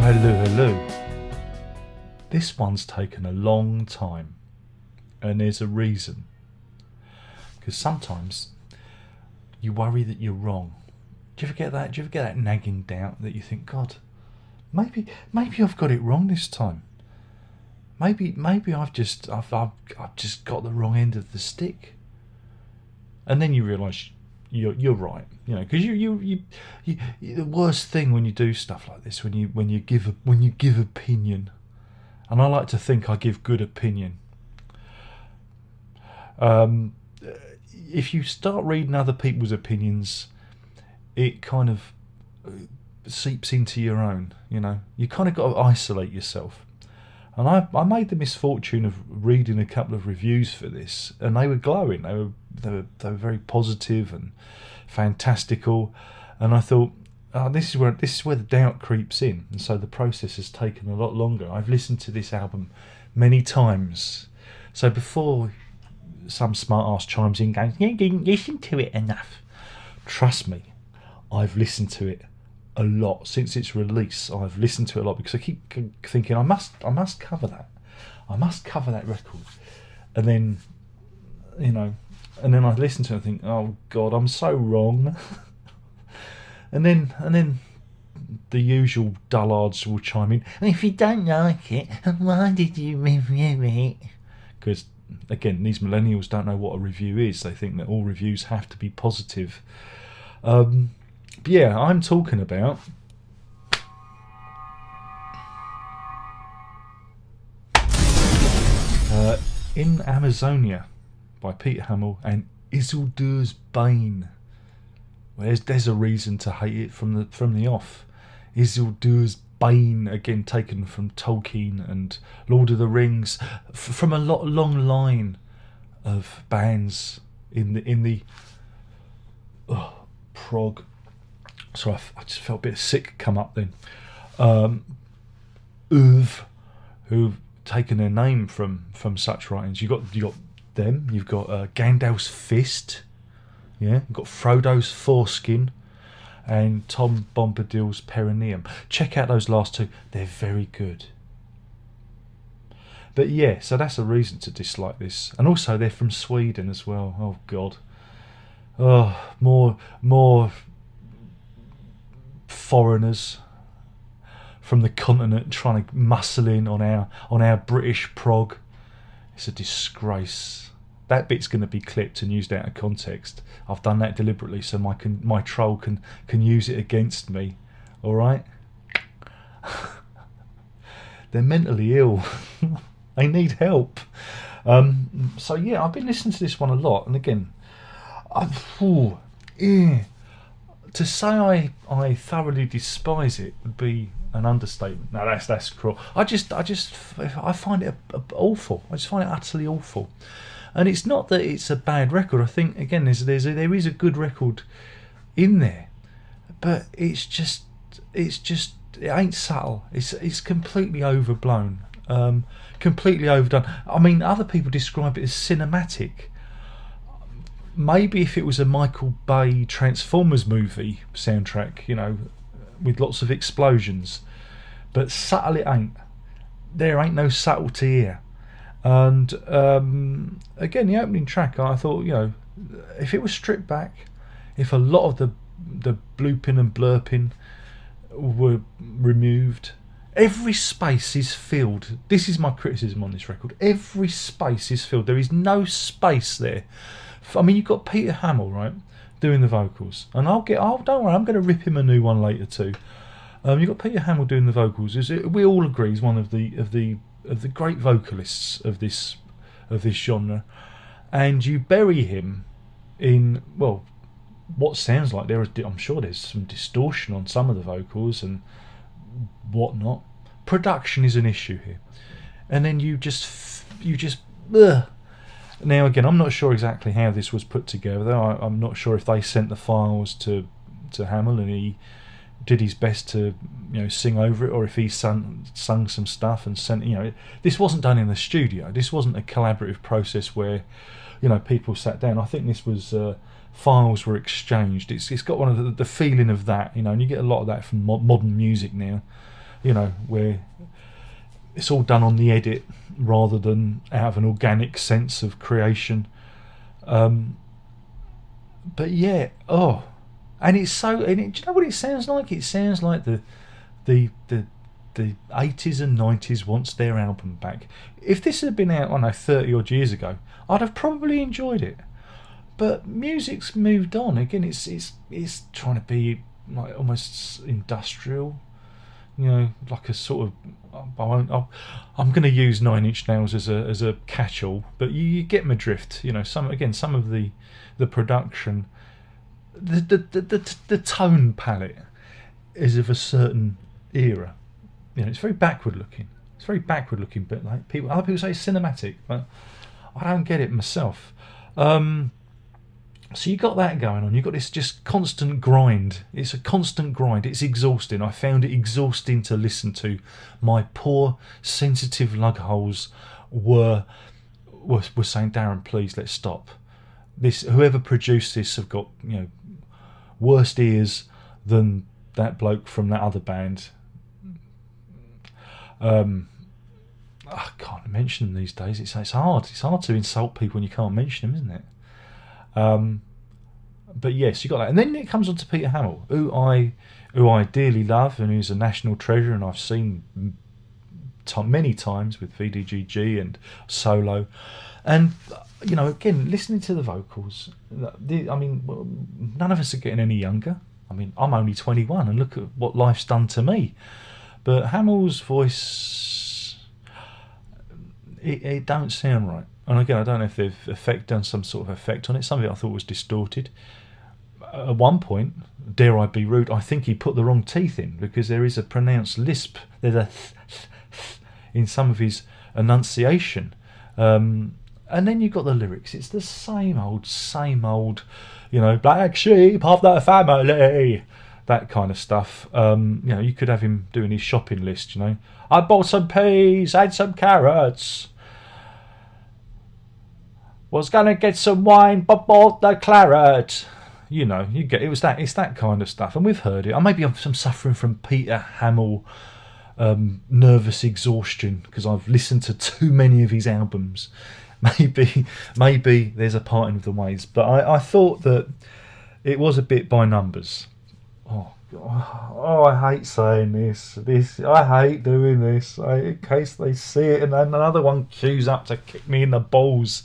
Hello. This one's taken a long time, and there's a reason. Because sometimes you worry that you're wrong. Do you ever get that? Do you ever get that nagging doubt that you think, God, maybe I've got it wrong this time. Maybe I've just got the wrong end of the stick. And then you realise you're right, because you the worst thing when you do stuff like this, when you give opinion, and I like to think I give good opinion. If you start reading other people's opinions, it kind of seeps into your own. You kind of got to isolate yourself. And I made the misfortune of reading a couple of reviews for this, and they were glowing. They were very positive and fantastical, and I thought, this is where the doubt creeps in, and so the process has taken a lot longer. I've listened to this album many times, so before some smart ass chimes in going, "You didn't listen to it enough," trust me, I've listened to it a lot since its release. I've listened to it a lot because I keep thinking I must cover that. I must cover that record, and then I listen to it and think, oh God, I'm so wrong. and then the usual dullards will chime in. And if you don't like it, why did you review it? Because again, these millennials don't know what a review is. They think that all reviews have to be positive. But yeah, I'm talking about In Amazonia by Peter Hammill and Isildurs Bane. Well, there's a reason to hate it from the off. Isildurs Bane, again taken from Tolkien and Lord of the Rings, from a long line of bands in the prog. Sorry, I just felt a bit sick come up then. Who've taken their name from such writings. You got them. You've got Gandalf's Fist. Yeah, you've got Frodo's Foreskin, and Tom Bombadil's Perineum. Check out those last two; they're very good. But yeah, so that's a reason to dislike this, and also they're from Sweden as well. Oh God, more foreigners from the continent trying to muscle in on our British prog. It's a disgrace. That bit's going to be clipped and used out of context. I've done that deliberately so my troll can use it against me. All right? They're mentally ill. They need help. So yeah, I've been listening to this one a lot, and again, to say I thoroughly despise it would be an understatement. No, that's cruel. I find it awful. I just find it utterly awful. And it's not that it's a bad record. I think again there is a good record in there, but it ain't subtle. It's completely overblown, completely overdone. I mean, other people describe it as cinematic. Maybe if it was a Michael Bay Transformers movie soundtrack, with lots of explosions, but subtle it ain't. There ain't no subtlety here. And again, the opening track, I thought, if it was stripped back, if a lot of the blooping and blurping were removed, every space is filled. This is my criticism on this record. Every space is filled. There is no space there. I mean, you've got Peter Hammill, right, doing the vocals, and don't worry, I'm going to rip him a new one later too. You've got Peter Hammill doing the vocals. We all agree he's one of the great vocalists of this genre, and you bury him in what sounds like I'm sure there's some distortion on some of the vocals and whatnot. Production is an issue here, and then you just. Now again, I'm not sure exactly how this was put together. I'm not sure if they sent the files to Hammill and he did his best to sing over it, or if he sung some stuff and sent. This wasn't done in the studio. This wasn't a collaborative process where people sat down. I think this was files were exchanged. It's got one of the feeling of that, and you get a lot of that from modern music now. you know, where it's all done on the edit rather than out of an organic sense of creation. But yeah, and it's so. And do you know what it sounds like? It sounds like the 80s and 90s wants their album back. If this had been out, I don't know, 30 odd years ago, I'd have probably enjoyed it. But music's moved on. Again, it's trying to be like almost industrial, you know, like a sort of. I'm going to use Nine Inch Nails as a catch-all, but you get my drift. You know, some of the production, the tone palette is of a certain era. You know, it's very backward looking. But like other people say it's cinematic, but I don't get it myself. So you got that going on. You got this just constant grind. It's a constant grind. It's exhausting. I found it exhausting to listen to. My poor sensitive lug holes were saying, Darren, please, let's stop. This whoever produced this have got, you know, worse ears than that bloke from that other band. I can't mention them these days. It's hard. It's hard to insult people when you can't mention them, isn't it? But yes, you got that, and then it comes on to Peter Hammill, who I dearly love, and who's a national treasure, and I've seen many times with VDGG and solo, and you know, again, listening to the vocals. I mean, none of us are getting any younger. I mean, I'm only 21, and look at what life's done to me. But Hamill's voice, it don't sound right. And again, I don't know if they've done some sort of effect on it. Some of it I thought was distorted. At one point, dare I be rude, I think he put the wrong teeth in, because there is a pronounced lisp. There's a in some of his enunciation. And then you've got the lyrics. It's the same old, you know, black sheep of the family. That kind of stuff. You know, you could have him doing his shopping list, you know. I bought some peas, had some carrots. Was gonna get some wine, but bought the claret. You know, you get it's that kind of stuff, and we've heard it. Or maybe I'm suffering from Peter Hammill nervous exhaustion because I've listened to too many of his albums. Maybe there's a parting of the ways, but I thought that it was a bit by numbers. Oh, I hate saying this. I hate doing this. In case they see it, and then another one queues up to kick me in the balls.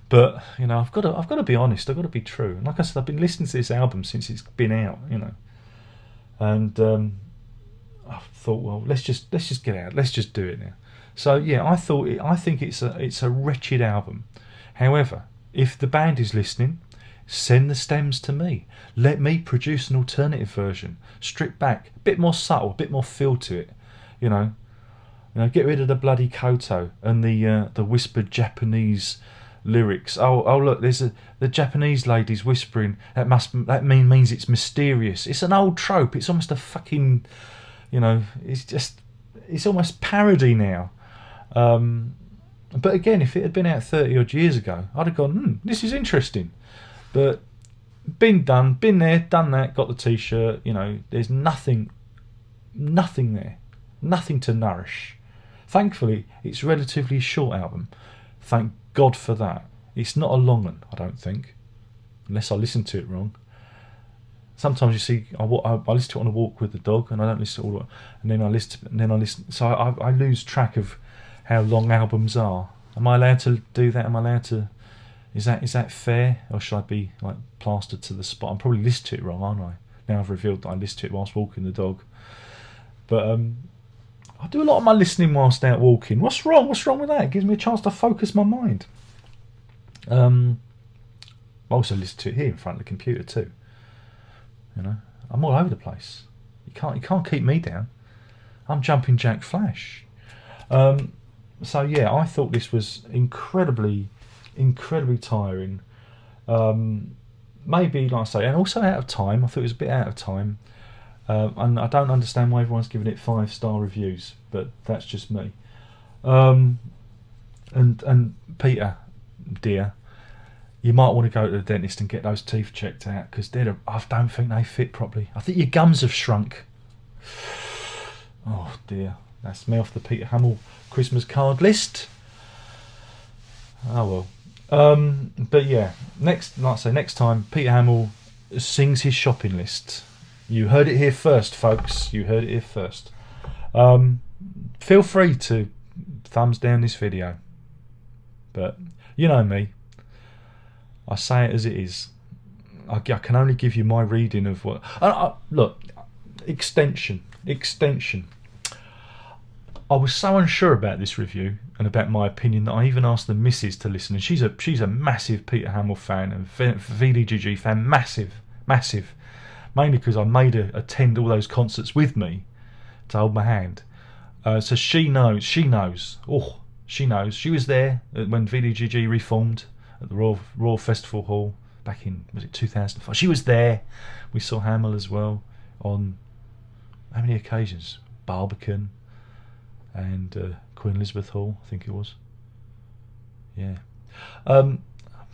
But you know, I've got to be honest. I've got to be true. And like I said, I've been listening to this album since it's been out. You know, and I thought, well, let's just get out. Let's just do it now. So yeah, I think it's a wretched album. However, if the band is listening, send the stems to me. Let me produce an alternative version, stripped back, a bit more subtle, a bit more feel to it. You know, get rid of the bloody koto and the whispered Japanese lyrics. Oh look, there's the Japanese lady's whispering. That means it's mysterious. It's an old trope. It's almost a fucking, you know, it's almost parody now. But again, if it had been out 30 odd years ago, I'd have gone, this is interesting. But been there, done that, got the t-shirt, you know, there's nothing there. Nothing to nourish. Thankfully, it's a relatively short album. Thank God for that. It's not a long one, I don't think. Unless I listen to it wrong. Sometimes you see, I listen to it on a walk with the dog, and I don't listen to all of it. And then I listen. So I lose track of how long albums are. Am I allowed to do that? Am I allowed to? Is that fair, or should I be like plastered to the spot? I'm probably listening to it wrong, aren't I? Now I've revealed that I listen to it whilst walking the dog. But I do a lot of my listening whilst out walking. What's wrong? What's wrong with that? It gives me a chance to focus my mind. I also listen to it here in front of the computer too. You know, I'm all over the place. You can't keep me down. I'm jumping Jack Flash. So yeah, I thought this was incredibly tiring. Maybe, like I say, and also out of time. I thought it was a bit out of time. And I don't understand why everyone's giving it 5-star reviews, but that's just me. And Peter, dear, you might want to go to the dentist and get those teeth checked out, because I don't think they fit properly. I think your gums have shrunk. Oh dear, that's me off the Peter Hammill Christmas card list. Oh well. But yeah, next time Peter Hammill sings his shopping list. You heard it here first, folks. You heard it here first. Feel free to thumbs down this video. But you know me. I say it as it is. I can only give you my reading of what... look, extension. I was so unsure about this review and about my opinion that I even asked the missus to listen, and she's a massive Peter Hammill fan and VDGG fan, massive, mainly because I made her attend all those concerts with me to hold my hand. So she knows. She was there when VDGG reformed at the Royal Festival Hall back in, was it 2005? She was there. We saw Hammill as well on how many occasions? Barbican and Queen Elizabeth Hall, I think it was. Yeah. I'm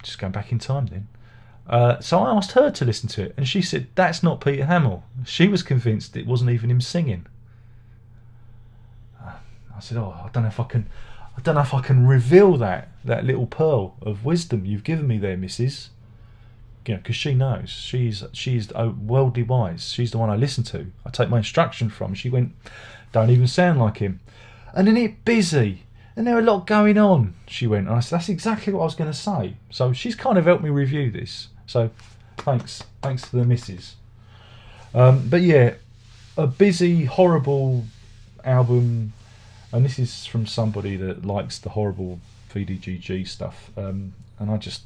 just going back in time then. So I asked her to listen to it, and she said that's not Peter Hammill. She was convinced it wasn't even him singing. I said, I don't know if I can reveal that little pearl of wisdom you've given me there, missus. You know, because she knows. She's worldly wise. She's the one I listen to. I take my instruction from. She went, don't even sound like him. And isn't it busy? And there are a lot going on, she went. And I said, that's exactly what I was going to say. So she's kind of helped me review this. So thanks to the missus. But yeah, a busy, horrible album. And this is from somebody that likes the horrible VDGG stuff. And I just,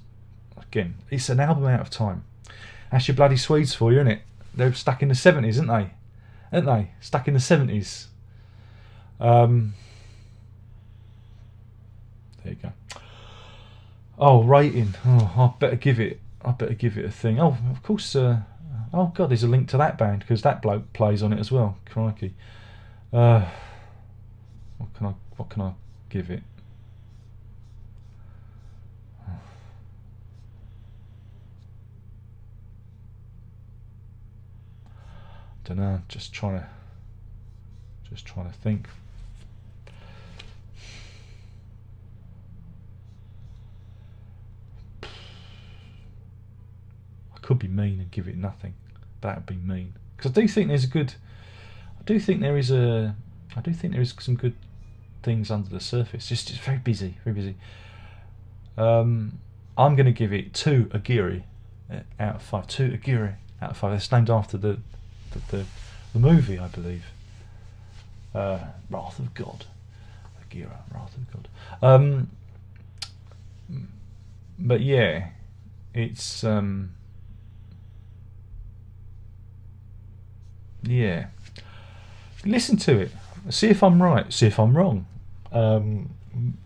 again, it's an album out of time. That's your bloody Swedes for you, isn't it? They're stuck in the 70s, aren't they? Stuck in the 70s. There you go. Oh, rating. Oh, I better give it a thing. Oh, of course. Oh God, there's a link to that band because that bloke plays on it as well. Crikey. What can I give it? Don't know. Just trying to think. I could be mean and give it nothing. That would be mean. Because I do think there is some good things under the surface. Just very busy. I'm going to give it 2 Aguirre out of 5. 2 Aguirre out of 5. It's named after the movie, I believe. Wrath of God. Aguirre, Wrath of God. But yeah, it's yeah. Listen to it. See if I'm right. See if I'm wrong.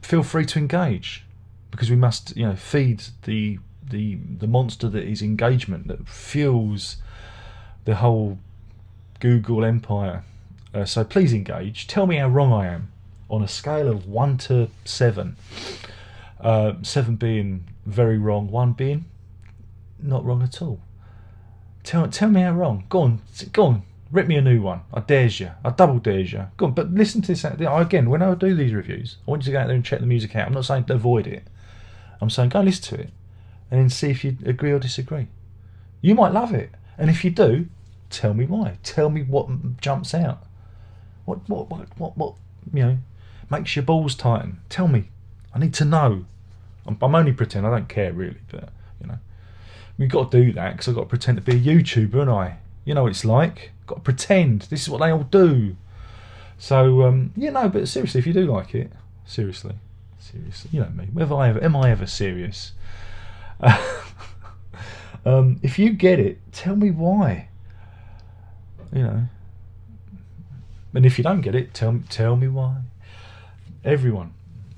Feel free to engage, because we must, feed the monster that is engagement, that fuels the whole Google empire. So please engage. Tell me how wrong I am on a scale of 1 to 7. 7 being very wrong, 1 being not wrong at all. Tell me how wrong. Go on. Rip me a new one. I dares you. I double dares you. Go on, but listen to this. Again, when I do these reviews, I want you to go out there and check the music out. I'm not saying to avoid it. I'm saying go listen to it and then see if you agree or disagree. You might love it. And if you do, tell me why. Tell me what jumps out. What makes your balls tighten. Tell me. I need to know. I'm only pretending. I don't care really, but we've got to do that because I've got to pretend to be a YouTuber, and I. You know what it's like. Got to pretend. This is what they all do. So but seriously, if you do like it, seriously, you know me. Am I ever serious? If you get it, tell me why. And if you don't get it, tell me why. Everyone.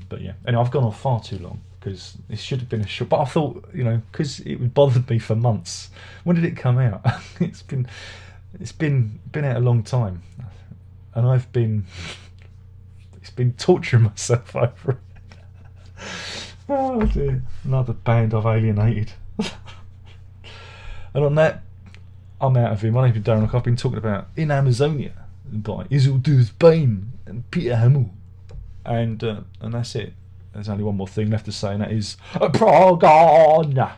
But yeah, anyway, I've gone on far too long because it should have been a short. But I thought, because it bothered me for months. When did it come out? It's been out a long time, and it's been torturing myself over it. Oh dear, another band I've alienated. And on that, I'm out of here. My name's Darren. I've been talking about In Amazonia, by Isildurs Bane and Peter Hammill, and that's it. There's only one more thing left to say, and that is Prog on!